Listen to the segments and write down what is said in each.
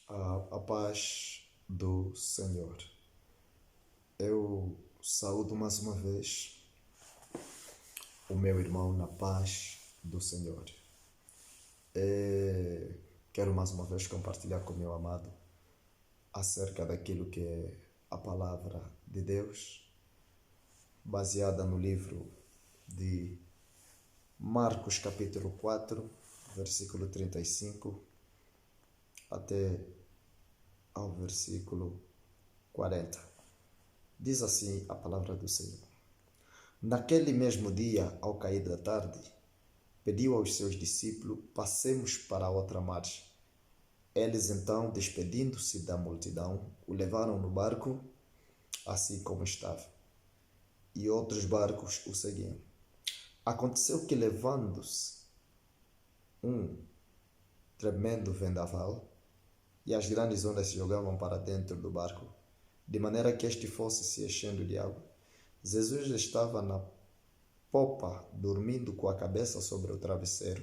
A paz do Senhor. Eu saúdo mais uma vez o meu irmão na paz do Senhor. Quero mais uma vez compartilhar com o meu amado acerca daquilo que é a palavra de Deus, baseada no livro de Marcos capítulo 4, versículo 35 até ao versículo 40. Diz assim a palavra do Senhor. Naquele mesmo dia, ao cair da tarde, pediu aos seus discípulos: passemos para a outra margem. Eles então, despedindo-se da multidão, o levaram no barco, assim como estava, e outros barcos o seguiam. Aconteceu que, levando-se um tremendo vendaval, e as grandes ondas se jogavam para dentro do barco, de maneira que este fosse se enchendo de água. Jesus estava na popa, dormindo com a cabeça sobre o travesseiro,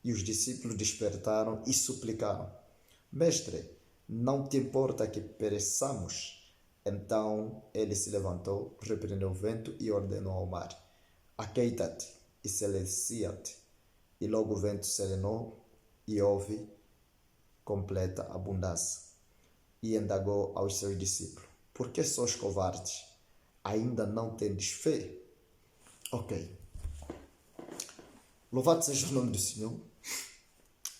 e os discípulos despertaram e suplicaram: Mestre, não te importa que pereçamos? Então ele se levantou, repreendeu o vento e ordenou ao mar: Aquieta-te e silencia-te. E logo o vento serenou e houve completa abundância. E indagou aos seus discípulos: Por que sois covardes? Ainda não tendes fé? Ok. Louvado seja o nome do Senhor.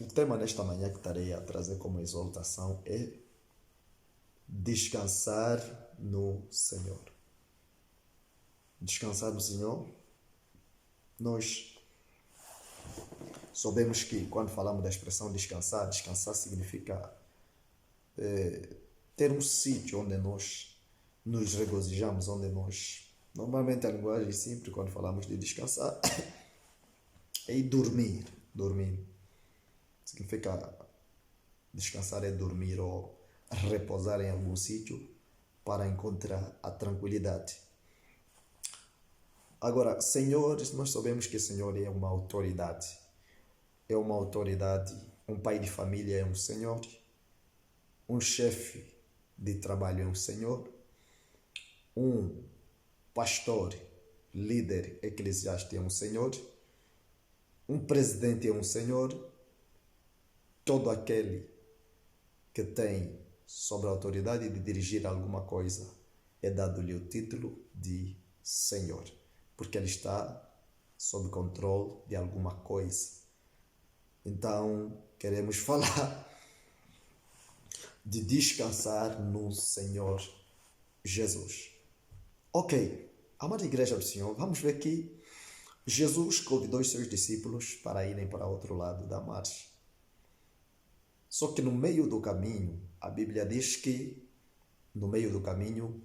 O tema nesta manhã que estarei a trazer como exaltação é descansar no Senhor. Descansar no Senhor. Nós sabemos que quando falamos da expressão descansar, descansar significa ter um sítio onde nós nos regozijamos, onde nós... Normalmente a linguagem simples, quando falamos de descansar, é dormir. Dormir. Significa descansar é dormir ou repousar em algum sítio para encontrar a tranquilidade. Agora, Senhor, nós sabemos que o Senhor é uma autoridade. É uma autoridade. Um pai de família é um Senhor. Um chefe de trabalho é um Senhor. Um pastor, líder eclesiástico é um Senhor. Um presidente é um Senhor. Todo aquele que tem sobre a autoridade de dirigir alguma coisa é dado-lhe o título de Senhor, porque ele está sob controle de alguma coisa. Então, queremos falar de descansar no Senhor Jesus. Ok, amada igreja do Senhor, vamos ver que Jesus convidou os seus discípulos para irem para outro lado da margem. Só que no meio do caminho, a Bíblia diz que no meio do caminho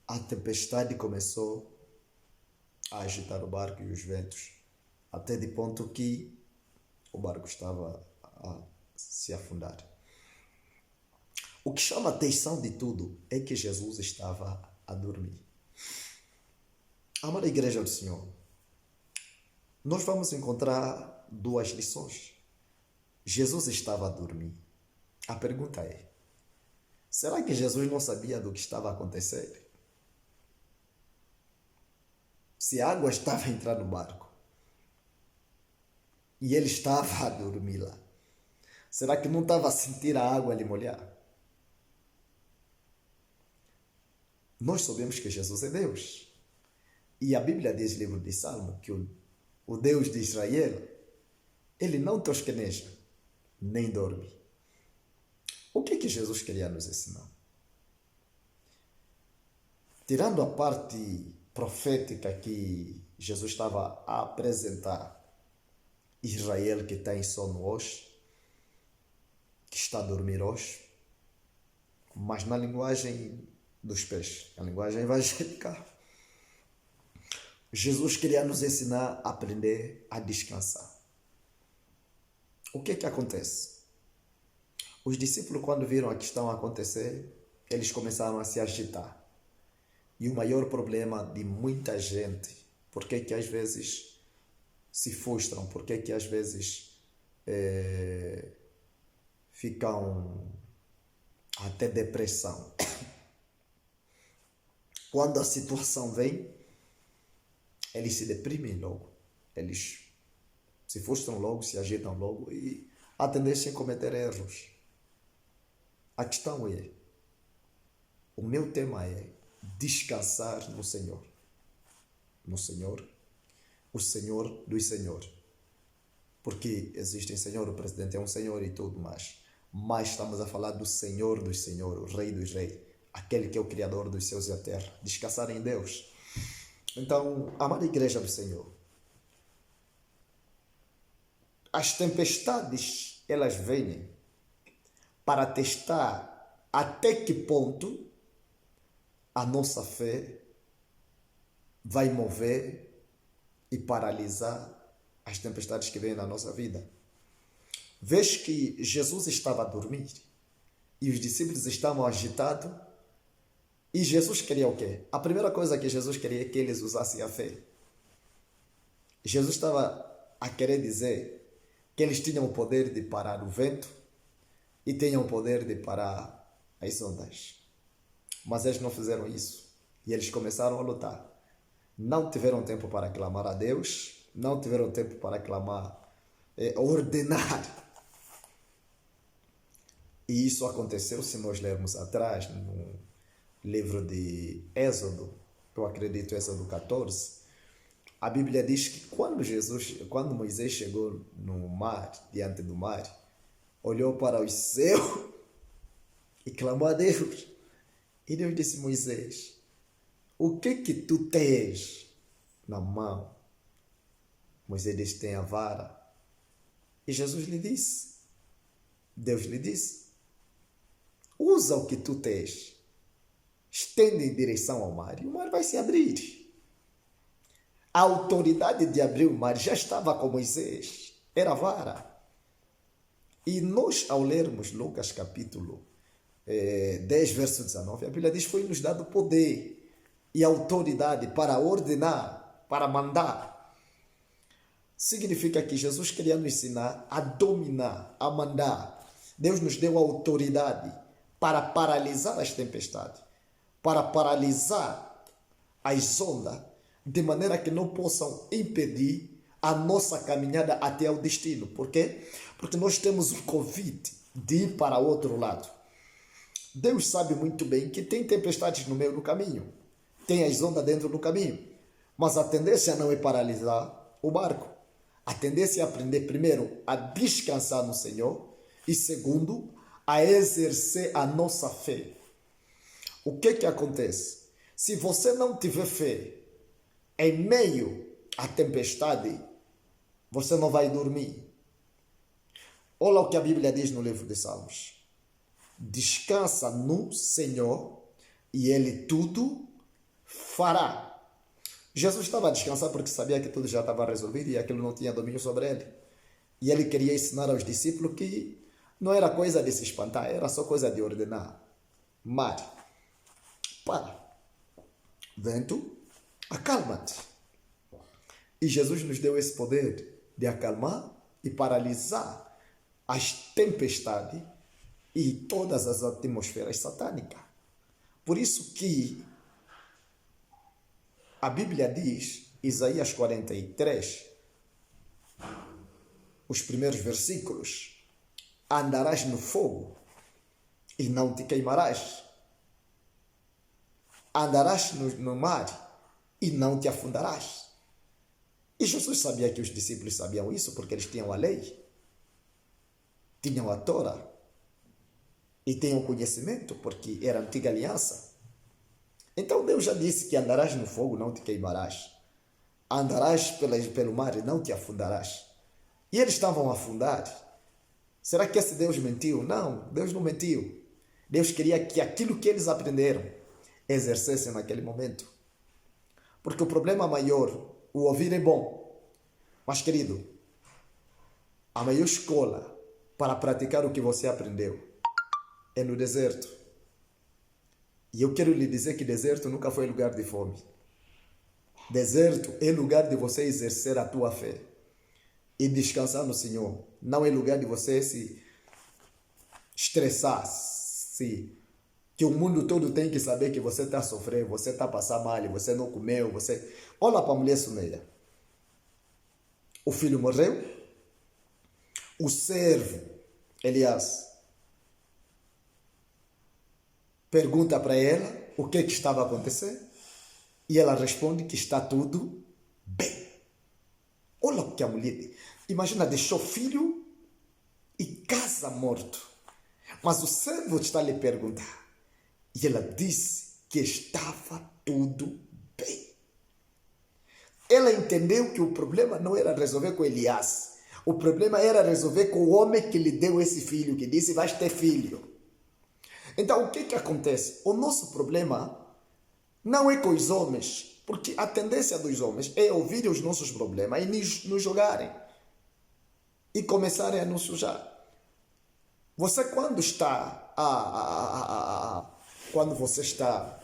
a tempestade começou a agitar o barco e os ventos, até de ponto que o barco estava a se afundar. O que chama a atenção de tudo é que Jesus estava a dormir. Amada igreja do Senhor, nós vamos encontrar duas lições. Jesus estava a dormir. A pergunta é: será que Jesus não sabia do que estava a acontecer? Se a água estava a entrar no barco e ele estava a dormir lá, será que não estava a sentir a água lhe molhar? Nós sabemos que Jesus é Deus. E a Bíblia diz no livro de Salmo que o Deus de Israel, ele não tosqueneja, nem dorme. O que Jesus queria nos ensinar? Tirando a parte profética que Jesus estava a apresentar, Israel que está em sono hoje, que está a dormir hoje, mas na linguagem dos peixes, a linguagem evangélica, Jesus queria nos ensinar a aprender a descansar. O que acontece? Os discípulos, quando viram a questão acontecer, eles começaram a se agitar. E o maior problema de muita gente, porque que às vezes se frustram, porque que às vezes ficam até depressão. Quando a situação vem, eles se deprimem logo. Eles se frustram logo, se agitam logo e há tendência a cometer erros. A questão é, o meu tema é descansar no Senhor. No Senhor, o Senhor dos Senhores. Porque existe Senhor, o presidente é um Senhor e tudo mais. Mas estamos a falar do Senhor dos Senhores, o Rei dos Reis, aquele que é o Criador dos céus e da terra. Descansar em Deus. Então, amada igreja do Senhor, as tempestades, elas vêm para testar até que ponto a nossa fé vai mover e paralisar as tempestades que vêm na nossa vida. Vês que Jesus estava a dormir e os discípulos estavam agitados e Jesus queria o quê? A primeira coisa que Jesus queria é que eles usassem a fé. Jesus estava a querer dizer que eles tinham o poder de parar o vento e tinham o poder de parar as ondas. Mas eles não fizeram isso e eles começaram a lutar. Não tiveram tempo para clamar a Deus, não tiveram tempo para clamar, ordenar. E isso aconteceu, se nós lermos atrás, no livro de Êxodo, eu acredito Êxodo 14, a Bíblia diz que quando Moisés chegou no mar, diante do mar, olhou para os céus e clamou a Deus. E Deus disse: Moisés, o que tu tens na mão? Moisés disse: tem a vara. E Jesus lhe disse, Deus lhe disse: usa o que tu tens, estende em direção ao mar e o mar vai se abrir. A autoridade de abrir o mar já estava com Moisés, era a vara. E nós, ao lermos Lucas capítulo 10, verso 19, a Bíblia diz: foi-nos dado poder e autoridade para ordenar, para mandar. Significa que Jesus queria nos ensinar a dominar, a mandar. Deus nos deu autoridade para paralisar as tempestades, para paralisar as ondas, de maneira que não possam impedir a nossa caminhada até o destino. Por quê? Porque nós temos o convite de ir para outro lado. Deus sabe muito bem que tem tempestades no meio do caminho, tem as ondas dentro do caminho, mas a tendência não é paralisar o barco. A tendência é aprender, primeiro, a descansar no Senhor e, segundo, a exercer a nossa fé. O que acontece? Se você não tiver fé em meio à tempestade, você não vai dormir. Olha o que a Bíblia diz no livro de Salmos: descansa no Senhor e Ele tudo fará. Jesus estava a descansar porque sabia que tudo já estava resolvido e aquilo não tinha domínio sobre ele. E ele queria ensinar aos discípulos que não era coisa de se espantar, era só coisa de ordenar. Mar, para. Vento, acalma-te. E Jesus nos deu esse poder de acalmar e paralisar as tempestades e todas as atmosferas satânicas. Por isso que a Bíblia diz, Isaías 43, os primeiros versículos: andarás no fogo e não te queimarás. Andarás no mar e não te afundarás. E Jesus sabia que os discípulos sabiam isso porque eles tinham a lei, tinham a Torá e tinham conhecimento porque era a antiga aliança. Então Deus já disse que andarás no fogo, não te queimarás. Andarás pelo mar e não te afundarás. E eles estavam a afundar. Será que esse Deus mentiu? Não, Deus não mentiu. Deus queria que aquilo que eles aprenderam exercessem naquele momento. Porque o problema maior, o ouvir é bom. Mas, querido, a maior escola para praticar o que você aprendeu é no deserto. E eu quero lhe dizer que deserto nunca foi lugar de fome. Deserto é lugar de você exercer a tua fé e descansar no Senhor. Não é lugar de você se estressar-se, que o mundo todo tem que saber que você está a sofrer, você está a passar mal, você não comeu, você... Olha para a mulher Suneia. O filho morreu, o servo, Elias, pergunta para ela o que estava a acontecer e ela responde que está tudo bem. Olha o que a mulher diz. Imagina, deixou filho e casa morto. Mas o servo está a lhe perguntar. E ela disse que estava tudo bem. Ela entendeu que o problema não era resolver com Elias. O problema era resolver com o homem que lhe deu esse filho, que disse, vais ter filho. Então, o que acontece? O nosso problema não é com os homens, porque a tendência dos homens é ouvir os nossos problemas e nos jogarem e começarem a nos sujar. Você quando está quando você está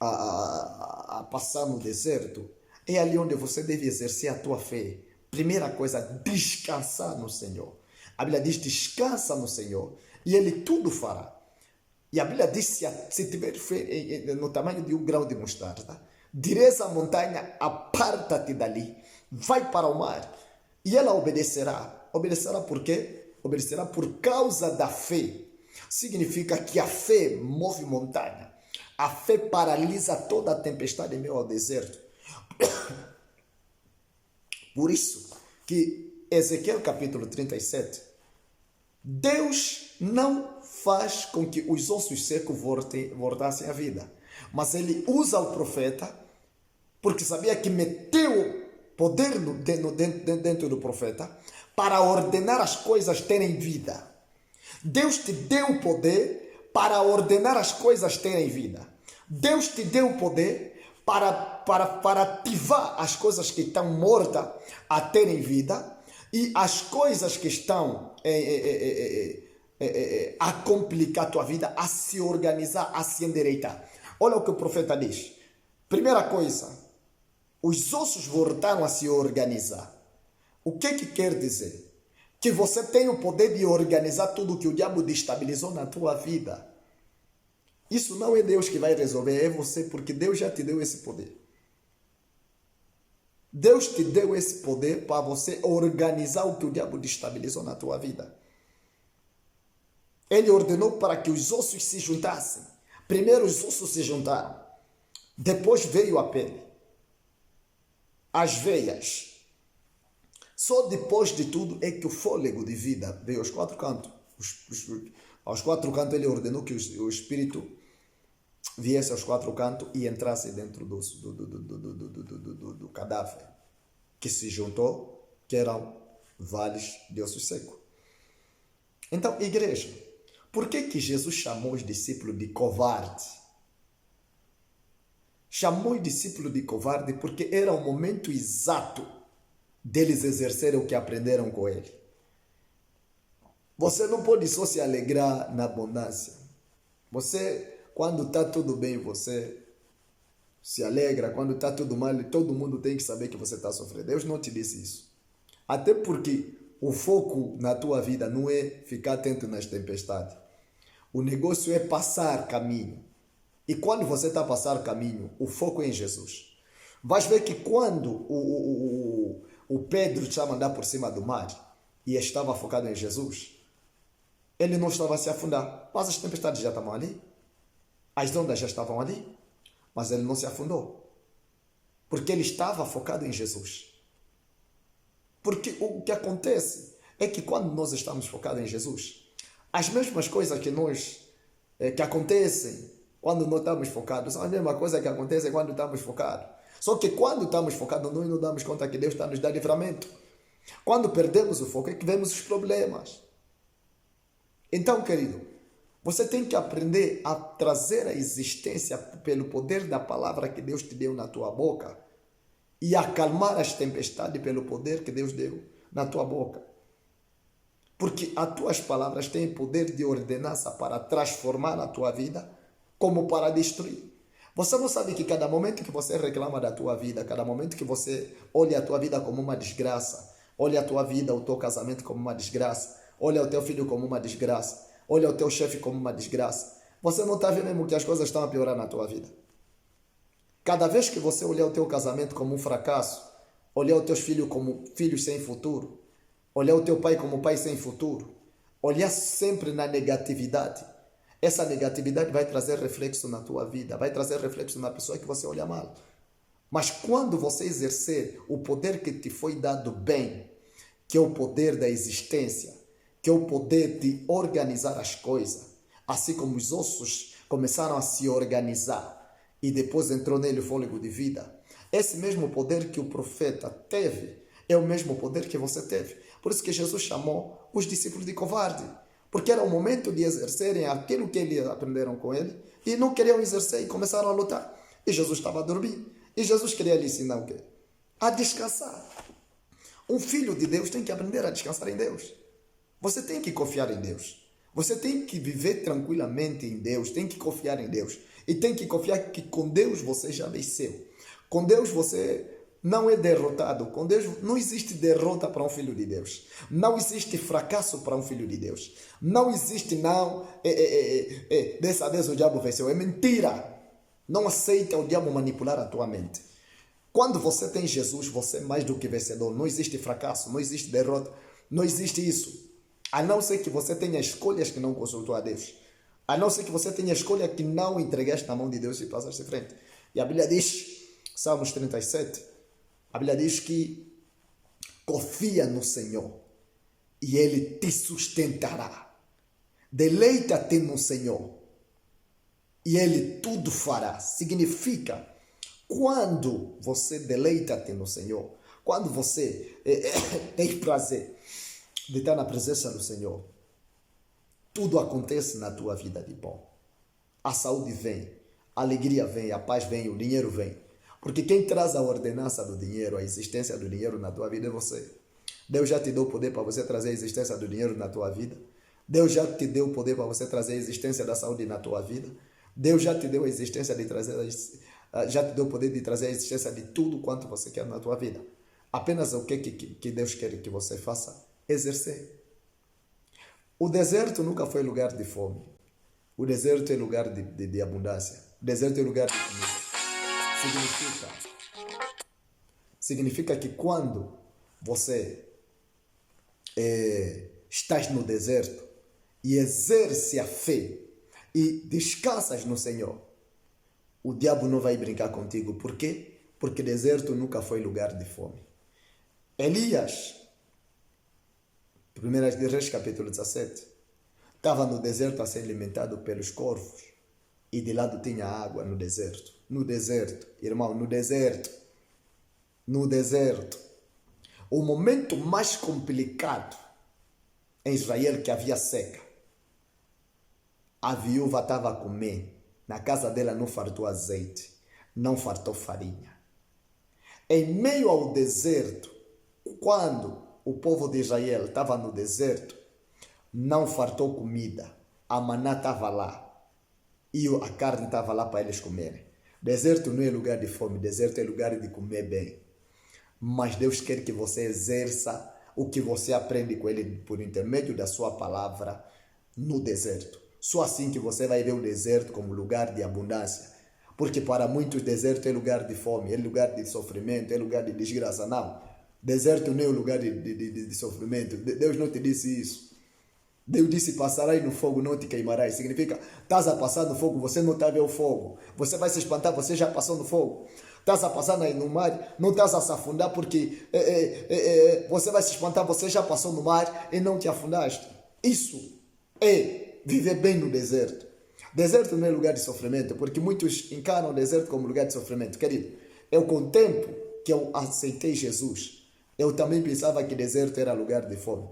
a passar no deserto, é ali onde você deve exercer a tua fé. Primeira coisa, descansar no Senhor. A Bíblia diz, descansa no Senhor e Ele tudo fará. E a Bíblia diz, se tiver fé no tamanho de um grão de mostarda, dirás à montanha, aparta-te dali, vai para o mar, e ela obedecerá. Obedecerá por quê? Obedecerá por causa da fé. Significa que a fé move montanha. A fé paralisa toda a tempestade em meio ao deserto. Por isso que Ezequiel capítulo 37, Deus não faz com que os ossos secos voltassem à vida. Mas ele usa o profeta, porque sabia que meteu poder dentro do profeta, para ordenar as coisas terem vida. Deus te deu o poder para ordenar as coisas terem vida. Deus te deu o poder para ativar as coisas que estão mortas a terem vida, e as coisas que estão a complicar a tua vida, a se organizar, a se endireitar. Olha o que o profeta diz. Primeira coisa, os ossos voltaram a se organizar. O que quer dizer? Que você tem o poder de organizar tudo que o diabo destabilizou na tua vida. Isso não é Deus que vai resolver, é você, porque Deus já te deu esse poder. Deus te deu esse poder para você organizar o que o diabo destabilizou na tua vida. Ele ordenou para que os ossos se juntassem. Primeiro os ossos se juntaram. Depois veio a pele. As veias. Só depois de tudo é que o fôlego de vida veio aos quatro cantos. Aos quatro cantos ele ordenou que o espírito viesse aos quatro cantos e entrasse dentro do cadáver, que se juntou, que eram vales de ossos secos. Então, igreja, por que Jesus chamou os discípulos de covarde? Chamou os discípulos de covarde porque era o momento exato deles exercerem o que aprenderam com ele. Você não pode só se alegrar na abundância. Você, quando está tudo bem, você se alegra. Quando está tudo mal, todo mundo tem que saber que você está sofrendo. Deus não te disse isso. Até porque o foco na tua vida não é ficar atento nas tempestades. O negócio é passar caminho. E quando você está a passar caminho, o foco é em Jesus. Vais ver que quando o Pedro estava a andar por cima do mar e estava focado em Jesus, ele não estava a se afundar. Mas as tempestades já estavam ali. As ondas já estavam ali. Mas ele não se afundou. Porque ele estava focado em Jesus. Porque o que acontece é que quando nós estamos focados em Jesus, as mesmas coisas que acontecem quando não estamos focados são a mesma coisa que acontece quando estamos focados. Só que quando estamos focados, nós não damos conta que Deus está nos dando livramento. Quando perdemos o foco é que vemos os problemas. Então, querido, você tem que aprender a trazer a existência pelo poder da palavra que Deus te deu na tua boca e acalmar as tempestades pelo poder que Deus deu na tua boca. Porque as tuas palavras têm poder de ordenança para transformar a tua vida como para destruir. Você não sabe que cada momento que você reclama da tua vida, cada momento que você olha a tua vida como uma desgraça, olha a tua vida, o teu casamento como uma desgraça, olha o teu filho como uma desgraça, olha o teu chefe como uma desgraça. Você não está vendo mesmo que as coisas estão a piorar na tua vida? Cada vez que você olhar o teu casamento como um fracasso, olhar os teus filhos como filhos sem futuro, olhar o teu pai como pai sem futuro, olhar sempre na negatividade, essa negatividade vai trazer reflexo na tua vida, vai trazer reflexo na pessoa que você olha mal. Mas quando você exercer o poder que te foi dado bem, que é o poder da existência, que é o poder de organizar as coisas, assim como os ossos começaram a se organizar e depois entrou nele o fôlego de vida, esse mesmo poder que o profeta teve é o mesmo poder que você teve. Por isso que Jesus chamou os discípulos de covarde, porque era o momento de exercerem aquilo que eles aprenderam com ele e não queriam exercer e começaram a lutar. E Jesus estava a dormir. E Jesus queria lhe ensinar o quê? A descansar. Um filho de Deus tem que aprender a descansar em Deus. Você tem que confiar em Deus. Você tem que viver tranquilamente em Deus. Tem que confiar em Deus. E tem que confiar que com Deus você já venceu. Com Deus você não é derrotado. Com Deus não existe derrota para um filho de Deus. Não existe fracasso para um filho de Deus. Não existe dessa vez o diabo venceu. É mentira. Não aceita o diabo manipular a tua mente. Quando você tem Jesus, você é mais do que vencedor. Não existe fracasso, não existe derrota, não existe isso. A não ser que você tenha escolhas que não consultou a Deus. A não ser que você tenha escolha que não entregaste na mão de Deus e passaste em frente. E a Bíblia diz, Salmos 37, a Bíblia diz que confia no Senhor e Ele te sustentará. Deleita-te no Senhor e Ele tudo fará. Significa, quando você deleita-te no Senhor, quando você tem prazer de estar na presença do Senhor, tudo acontece na tua vida de bom. A saúde vem, a alegria vem, a paz vem, o dinheiro vem. Porque quem traz a ordenança do dinheiro, a existência do dinheiro na tua vida é você. Deus já te deu o poder para você trazer a existência do dinheiro na tua vida. Deus já te deu o poder para você trazer a existência da saúde na tua vida. Deus já te deu a existência de trazer, já te deu o poder de trazer a existência de tudo quanto você quer na tua vida. Apenas o que Deus quer que você faça? Exercer. O deserto nunca foi lugar de fome. O deserto é lugar de abundância. O deserto é lugar de comida. Significa que quando você estás no deserto e exerce a fé e descansas no Senhor, o diabo não vai brincar contigo. Por quê? Porque deserto nunca foi lugar de fome. Elias, 1 Reis capítulo 17, estava no deserto a ser alimentado pelos corvos e de lado tinha água no deserto. No deserto, irmão, no deserto. No deserto. O momento mais complicado em Israel, que havia seca. A viúva estava a comer. Na casa dela não fartou azeite, não fartou farinha. Em meio ao deserto, quando o povo de Israel estava no deserto, não fartou comida. A maná estava lá e a carne estava lá para eles comerem. Deserto não é lugar de fome, deserto é lugar de comer bem. Mas Deus quer que você exerça o que você aprende com Ele por intermédio da sua palavra no deserto. Só assim que você vai ver o deserto como lugar de abundância. Porque para muitos deserto é lugar de fome, é lugar de sofrimento, é lugar de desgraça. Não, deserto não é o lugar de sofrimento. Deus não te disse isso. Deus disse, passarás no fogo, não te queimarás. Significa, estás a passar no fogo, você não está a ver o fogo. Você vai se espantar, você já passou no fogo. Estás a passar no mar, não estás a se afundar porque você vai se espantar, você já passou no mar e não te afundaste. Isso é viver bem no deserto. Deserto não é lugar de sofrimento, porque muitos encaram o deserto como lugar de sofrimento. Querido, eu com o tempo que eu aceitei Jesus, eu também pensava que deserto era lugar de fome.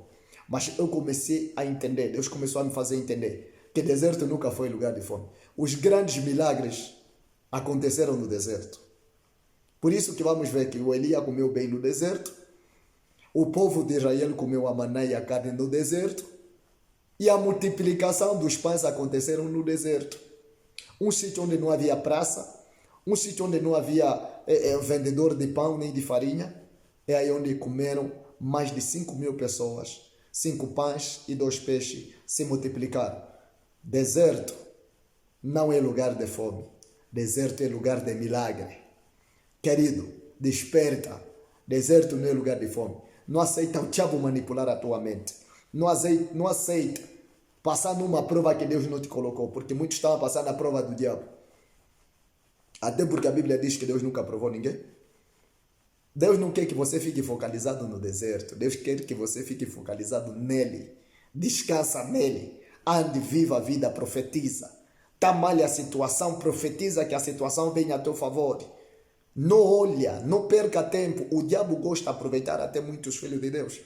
Mas eu comecei a entender, Deus começou a me fazer entender que deserto nunca foi lugar de fome. Os grandes milagres aconteceram no deserto. Por isso que vamos ver que o Elias comeu bem no deserto, o povo de Israel comeu a maná e a carne no deserto, e a multiplicação dos pães aconteceram no deserto. Um sítio onde não havia praça, um sítio onde não havia vendedor de pão nem de farinha, é aí onde comeram mais de 5.000 pessoas 5 pães e 2 peixes se multiplicaram. Deserto não é lugar de fome. Deserto é lugar de milagre. Querido, desperta. Deserto não é lugar de fome. Não aceita o diabo manipular a tua mente. Não aceita passar numa prova que Deus não te colocou, porque muitos estão a passar na prova do diabo. Até porque a Bíblia diz que Deus nunca provou ninguém. Deus não quer que você fique focalizado no deserto. Deus quer que você fique focalizado nele. Descansa nele. Ande, viva a vida, profetiza. Tá mal a situação, profetiza que a situação venha a teu favor. Não olha, não perca tempo. O diabo gosta de aproveitar até muitos filhos de Deus.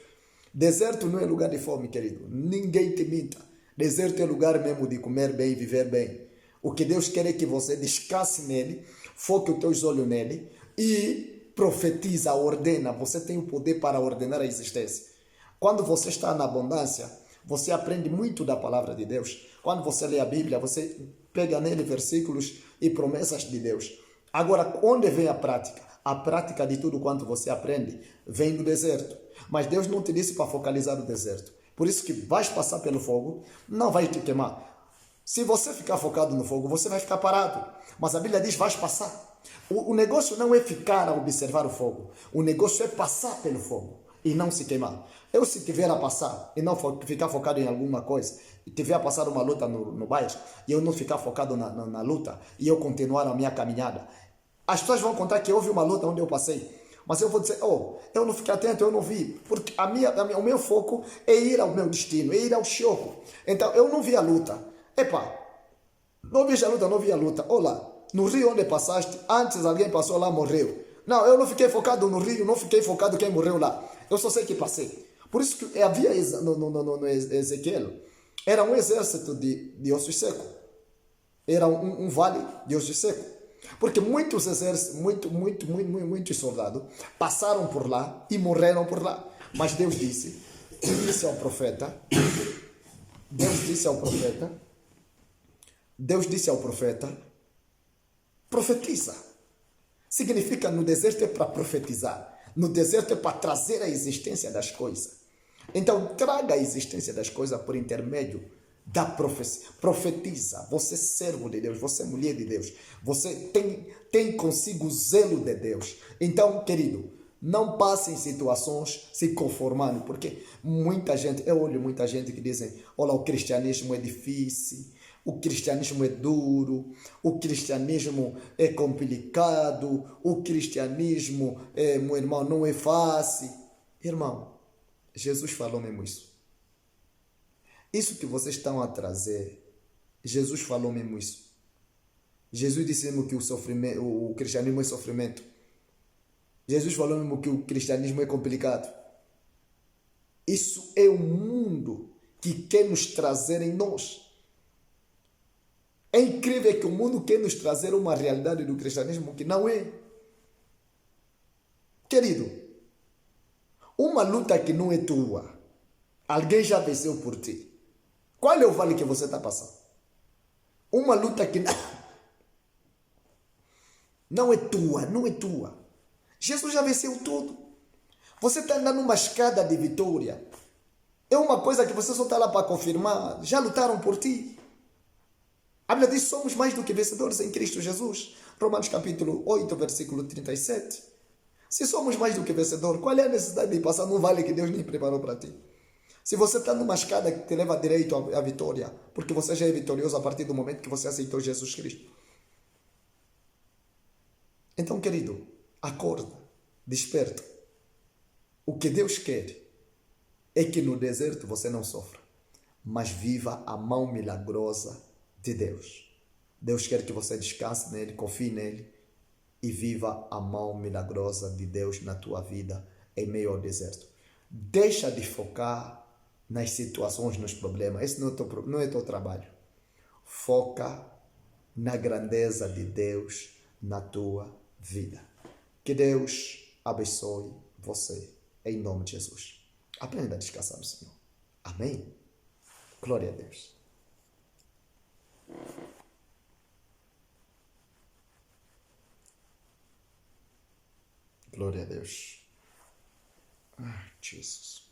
Deserto não é lugar de fome, querido. Ninguém te minta. Deserto é lugar mesmo de comer bem e viver bem. O que Deus quer é que você descanse nele, foque os teus olhos nele e profetiza, ordena. Você tem o poder para ordenar a existência. Quando você está na abundância, você aprende muito da palavra de Deus. Quando você lê a Bíblia, você pega nele versículos e promessas de Deus. Agora, onde vem a prática? A prática de tudo quanto você aprende vem do deserto. Mas Deus não te disse para focalizar no deserto. Por isso que vais passar pelo fogo, não vai te queimar. Se você ficar focado no fogo, você vai ficar parado. Mas a Bíblia diz, vais passar. O negócio não é ficar a observar o fogo. O negócio é passar pelo fogo e não se queimar. Eu, se tiver a passar e não ficar focado em alguma coisa, e tiver a passar uma luta no bairro, e eu não ficar focado na luta, e eu continuar a minha caminhada, as pessoas vão contar que houve uma luta onde eu passei. Mas eu vou dizer, eu não fiquei atento, eu não vi. Porque o meu foco é ir ao meu destino, é ir ao choco. Então, eu não vi a luta. Não vi a luta, não vi a luta. Olá, no rio onde passaste, antes alguém passou lá, morreu. Não, eu não fiquei focado no rio, não fiquei focado quem morreu lá. Eu só sei que passei. Por isso que havia no Ezequiel, era um exército de ossos secos. Era um vale de ossos secos. Porque muitos exércitos, muitos soldados passaram por lá e morreram por lá. Mas Deus disse ao profeta, profetiza. Significa no deserto é para profetizar. No deserto é para trazer a existência das coisas. Então traga a existência das coisas por intermédio da profecia. Profetiza. Você é servo de Deus, você é mulher de Deus. Você tem consigo o zelo de Deus. Então, querido, não passe em situações se conformando, porque eu olho muita gente que dizem, olha, o cristianismo é difícil, o cristianismo é duro, o cristianismo é complicado, o cristianismo, meu irmão, não é fácil. Irmão, Jesus falou mesmo isso. Isso que vocês estão a trazer, Jesus falou mesmo isso. Jesus disse mesmo que o cristianismo é sofrimento. Jesus falou mesmo que o cristianismo é complicado. Isso é o mundo que quer nos trazer em nós. É incrível que o mundo quer nos trazer uma realidade do cristianismo que não é. Querido, uma luta que não é tua, alguém já venceu por ti. Qual é o vale que você está passando? Uma luta que não é tua. Jesus já venceu tudo. Você está andando numa escada de vitória. É uma coisa que você só está lá para confirmar. Já lutaram por ti. A Bíblia diz que somos mais do que vencedores em Cristo Jesus. Romanos capítulo 8, versículo 37. Se somos mais do que vencedores, qual é a necessidade de passar num vale que Deus nem preparou para ti? Se você está numa escada que te leva direito à vitória, porque você já é vitorioso a partir do momento que você aceitou Jesus Cristo. Então, querido, acorda, desperta. O que Deus quer é que no deserto você não sofra, mas viva a mão milagrosa de Deus. Deus quer que você descanse nele, confie nele e viva a mão milagrosa de Deus na tua vida em meio ao deserto. Deixa de focar nas situações, nos problemas. Esse não é teu trabalho. Foca na grandeza de Deus na tua vida. Que Deus abençoe você, em nome de Jesus. Aprenda a descansar no Senhor. Amém? Glória a Deus. Glória a Deus. Jesus.